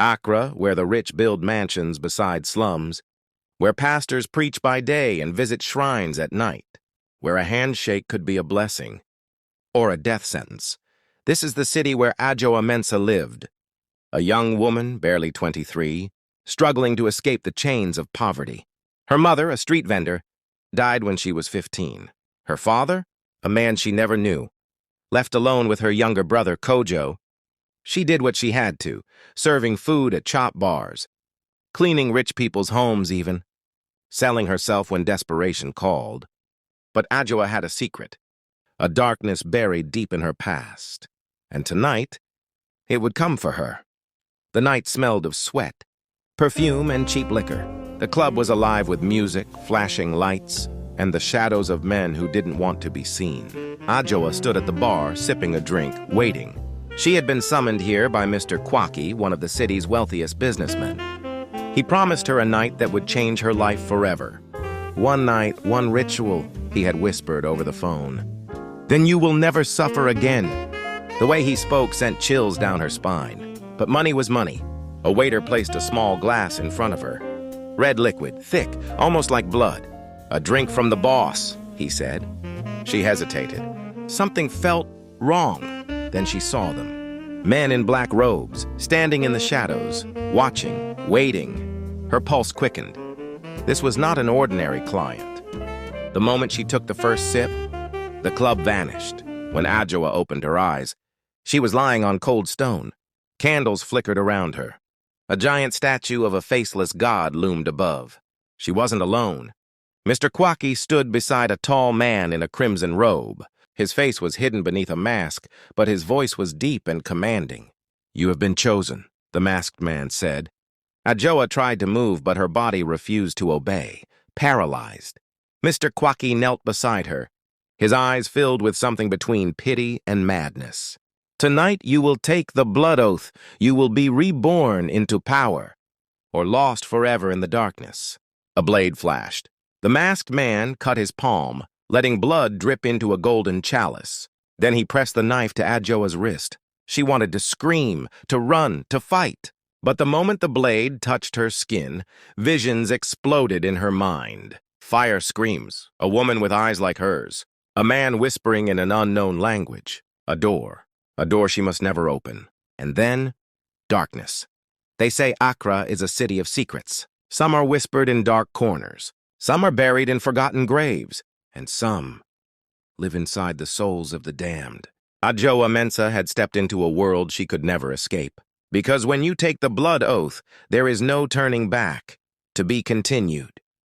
Accra, where the rich build mansions beside slums, where pastors preach by day and visit shrines at night, where a handshake could be a blessing or a death sentence. This is the city where Adjoa Mensah lived, a young woman, barely 23, struggling to escape the chains of poverty. Her mother, a street vendor, died when she was 15. Her father, a man she never knew. Left alone with her younger brother, Kojo, she did what she had to, serving food at chop bars, cleaning rich people's homes even, selling herself when desperation called. But Adjoa had a secret, a darkness buried deep in her past. And tonight, it would come for her. The night smelled of sweat, perfume, and cheap liquor. The club was alive with music, flashing lights, and the shadows of men who didn't want to be seen. Adjoa stood at the bar, sipping a drink, waiting. She had been summoned here by Mr. Kwaki, one of the city's wealthiest businessmen. He promised her a night that would change her life forever. One night, one ritual, he had whispered over the phone. Then you will never suffer again. The way he spoke sent chills down her spine. But money was money. A waiter placed a small glass in front of her. Red liquid, thick, almost like blood. A drink from the boss, he said. She hesitated. Something felt wrong. Then she saw them. Men in black robes, standing in the shadows, watching, waiting. Her pulse quickened. This was not an ordinary client. The moment she took the first sip, the club vanished. When Adjoa opened her eyes, she was lying on cold stone. Candles flickered around her. A giant statue of a faceless god loomed above. She wasn't alone. Mr. Kwaki stood beside a tall man in a crimson robe. His face was hidden beneath a mask, but his voice was deep and commanding. You have been chosen, the masked man said. Adjoa tried to move, but her body refused to obey, paralyzed. Mr. Kwaki knelt beside her, his eyes filled with something between pity and madness. Tonight you will take the blood oath. You will be reborn into power, or lost forever in the darkness. A blade flashed. The masked man cut his palm, letting blood drip into a golden chalice. Then he pressed the knife to Adjoa's wrist. She wanted to scream, to run, to fight. But the moment the blade touched her skin, visions exploded in her mind. Fire screams, a woman with eyes like hers, a man whispering in an unknown language, a door she must never open. And then, darkness. They say Accra is a city of secrets. Some are whispered in dark corners. Some are buried in forgotten graves. And some live inside the souls of the damned. Adjoa Mensah had stepped into a world she could never escape. Because when you take the blood oath, there is no turning back. To be continued.